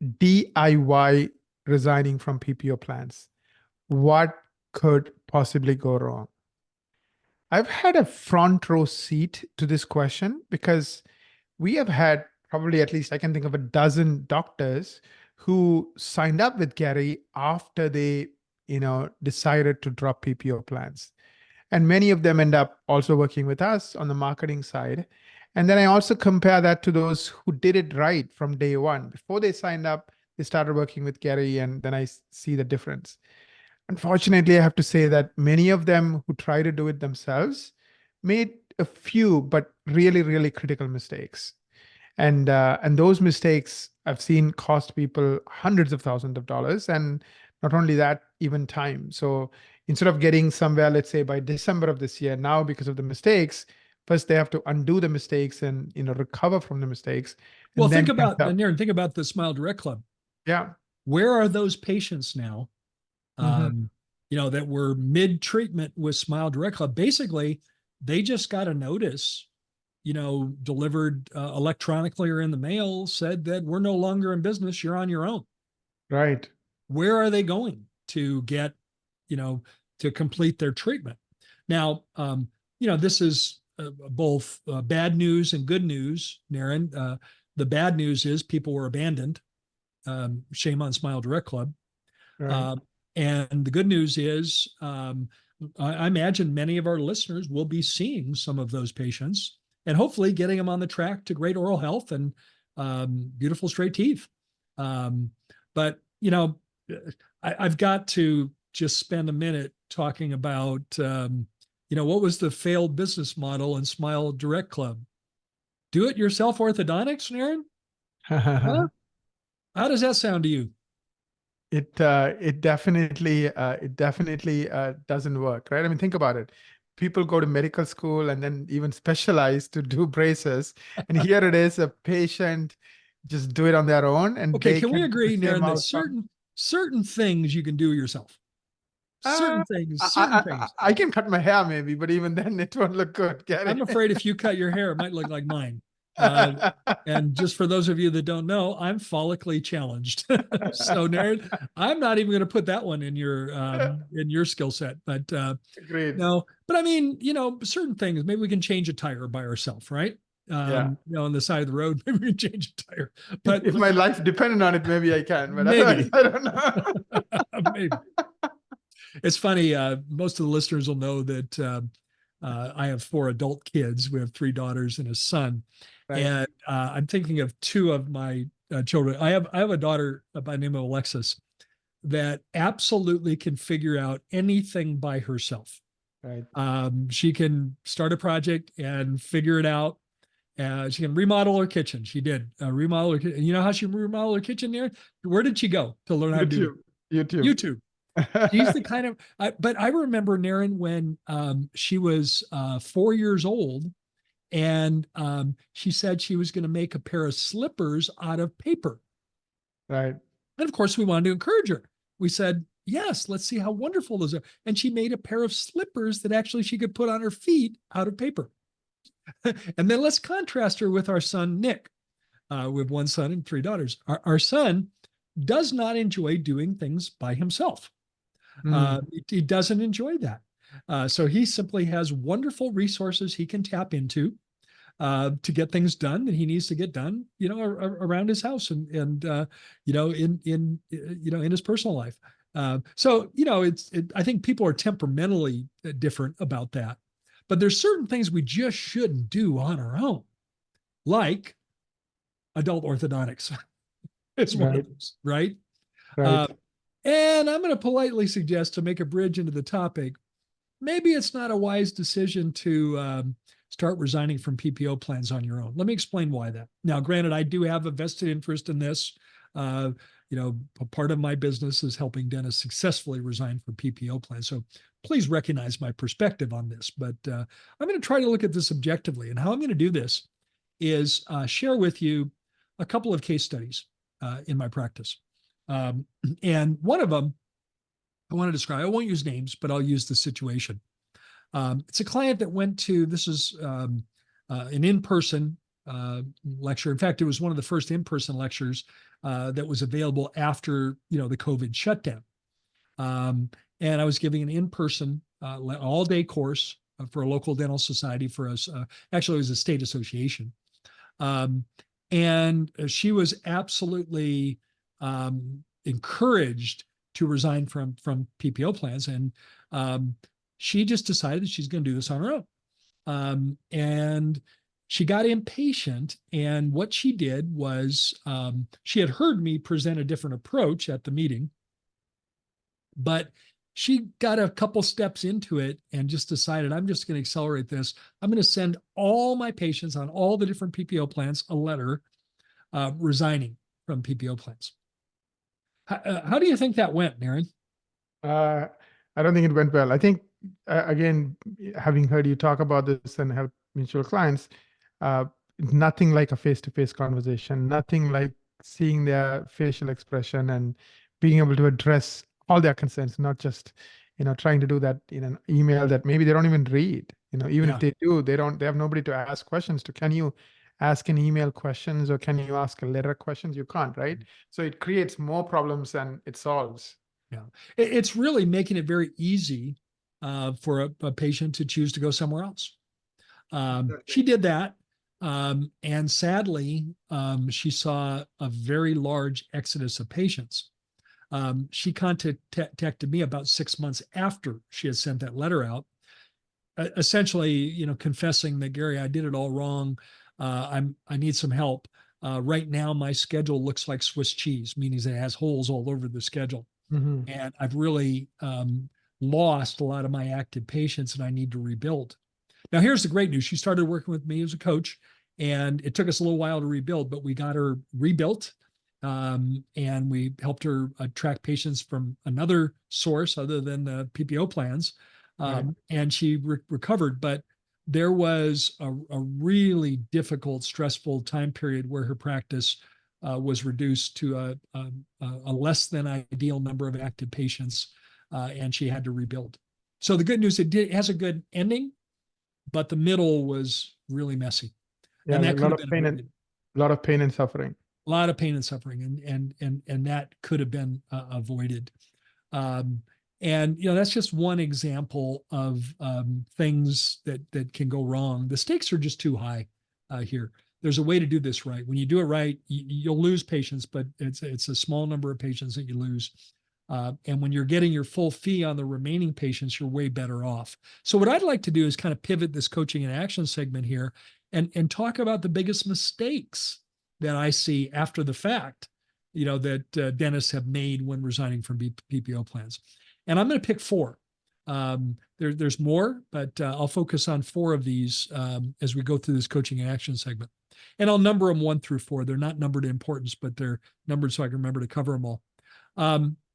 DIY resigning from PPO plans. What could possibly go wrong? I've had a front row seat to this question because we have had probably at least I can think of a dozen doctors who signed up with Gary after they, decided to drop PPO plans. And many of them end up also working with us on the marketing side. And then I also compare that to those who did it right from day one. Before they signed up, they started working with Gary, and then I see the difference. Unfortunately, I have to say that many of them who try to do it themselves made a few, but really, really critical mistakes. And those mistakes I've seen cost people hundreds of thousands of dollars, and not only that, even time. So instead of getting somewhere, let's say by December of this year, now because of the mistakes, first they have to undo the mistakes and recover from the mistakes, Well, and then think about, catch up. Naren, think about the Smile Direct Club. Yeah. Where are those patients now? Mhm. That were mid-treatment with Smile Direct Club. Basically, they just got a notice, delivered electronically or in the mail, said that we're no longer in business. You're on your own. Right. Where are they going to get, to complete their treatment? Now, this is both bad news and good news, Naren. The bad news is people were abandoned. Shame on Smile Direct Club. Right. And the good news is, I imagine many of our listeners will be seeing some of those patients and hopefully getting them on the track to great oral health and beautiful straight teeth. But I've got to just spend a minute talking about, what was the failed business model in Smile Direct Club? Do it yourself orthodontics, Naren? Huh? How does that sound to you? It definitely doesn't work, right? I mean, think about it. People go to medical school and then even specialize to do braces, and here it is, a patient just do it on their own, and Okay, they can we can get the agree, same Naren, that outcome. certain things you can do yourself? Uh, Certain things, I, certain I I things. I can cut my hair maybe, but even then it won't look good, Gary. I'm afraid if you cut your hair, it might look like mine. Uh, and just for those of you that don't know, I'm follically challenged. So, Naren, I'm not even going to put that one in your skill set. But Great. no, but I mean, certain things. Maybe we can change a tire by ourselves, right? Yeah. On the side of the road, maybe we can change a tire. If, But if my life depended on it, maybe I can, but otherwise, maybe, I don't know. maybe. It's funny. Most of the listeners will know that I have 4 adult kids. We have 3 daughters and a son, Right. and I'm thinking of 2 of my children. I have a daughter by the name of Alexis that absolutely can figure out anything by herself. Right. She can start a project and figure it out. She can remodel her kitchen. She did remodel her kitchen. You know how she remodeled her kitchen there? Where did she go to learn how to do that? YouTube. YouTube. She's the kind of, but I remember Naren when she was 4 years old, and she said she was going to make a pair of slippers out of paper. Right. And of course, we wanted to encourage her. We said, yes, let's see how wonderful those are. And she made a pair of slippers that actually she could put on her feet out of paper. And then let's contrast her with our son, Nick. We have 1 son and 3 daughters. Our son does not enjoy doing things by himself. Mm. He doesn't enjoy that. So he simply has wonderful resources he can tap into to get things done that he needs to get done, around his house and in his personal life. So I think people are temperamentally different about that, but there's certain things we just shouldn't do on our own, like adult orthodontics. It's one of Right. those, right? Right. Uh, and I'm going to politely suggest, to make a bridge into the topic, maybe it's not a wise decision to start resigning from PPO plans on your own. Let me explain why that. Now, granted, I do have a vested interest in this. A part of my business is helping dentists successfully resign from PPO plans. So please recognize my perspective on this. But I'm going to try to look at this objectively. And how I'm going to do this is share with you a couple of case studies in my practice. And one of them I want to describe, I won't use names, but I'll use the situation. It's a client that went to, this is an in-person lecture. In fact, it was one of the first in-person lectures that was available after, the COVID shutdown. And I was giving an in-person all-day course for a local dental society for us. Actually, it was a state association. And she was absolutely encouraged to resign from PPO plans. And she just decided that she's going to do this on her own. And she got impatient. And what she did was she had heard me present a different approach at the meeting, but she got a couple steps into it and just decided, I'm just going to accelerate this. I'm going to send all my patients on all the different PPO plans a letter resigning from PPO plans. How do you think that went, Naren? I don't think it went well. I think, again, having heard you talk about this and help mutual clients, nothing like a face-to-face conversation, nothing like seeing their facial expression and being able to address all their concerns, not just, trying to do that in an email that maybe they don't even read. Even if they do, they have nobody to ask questions to. Can you ask an email questions, or can you ask a letter questions? You can't, right? So it creates more problems than it solves. Yeah, it's really making it very easy for a patient to choose to go somewhere else. She did that. And sadly, she saw a very large exodus of patients. She contacted me about 6 months after she had sent that letter out, essentially, confessing that, Gary, I did it all wrong. I need some help. Right now, my schedule looks like Swiss cheese, meaning it has holes all over the schedule. Mm-hmm. And I've really lost a lot of my active patients, and I need to rebuild. Now, here's the great news. She started working with me as a coach, and it took us a little while to rebuild, but we got her rebuilt. And we helped her attract patients from another source other than the PPO plans. And she recovered, but there was a really difficult, stressful time period where her practice was reduced to a less than ideal number of active patients, and she had to rebuild. So the good news, it has a good ending, but the middle was really messy. Yeah, and that a could lot have of been pain a lot of pain and suffering. a lot of pain and suffering, and that could have been avoided. And that's just one example of things that can go wrong. The stakes are just too high here. There's a way to do this right. When you do it right, you'll lose patients, but it's a small number of patients that you lose. And when you're getting your full fee on the remaining patients, you're way better off. So what I'd like to do is kind of pivot this coaching and action segment here and talk about the biggest mistakes that I see after the fact, that dentists have made when resigning from PPO plans. And I'm going to pick 4. There's more, but I'll focus on 4 of these as we go through this coaching and action segment. And I'll number them 1 through 4. They're not numbered in importance, but they're numbered so I can remember to cover them all.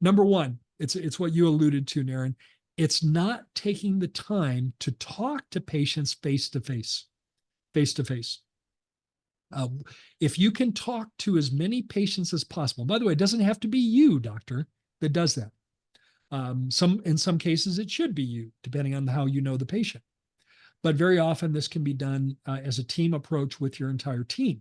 Number 1, it's what you alluded to, Naren. It's not taking the time to talk to patients face to face. If you can talk to as many patients as possible, by the way, it doesn't have to be you, doctor, that does that. In some cases, it should be you, depending on how you know the patient. But very often, this can be done as a team approach with your entire team.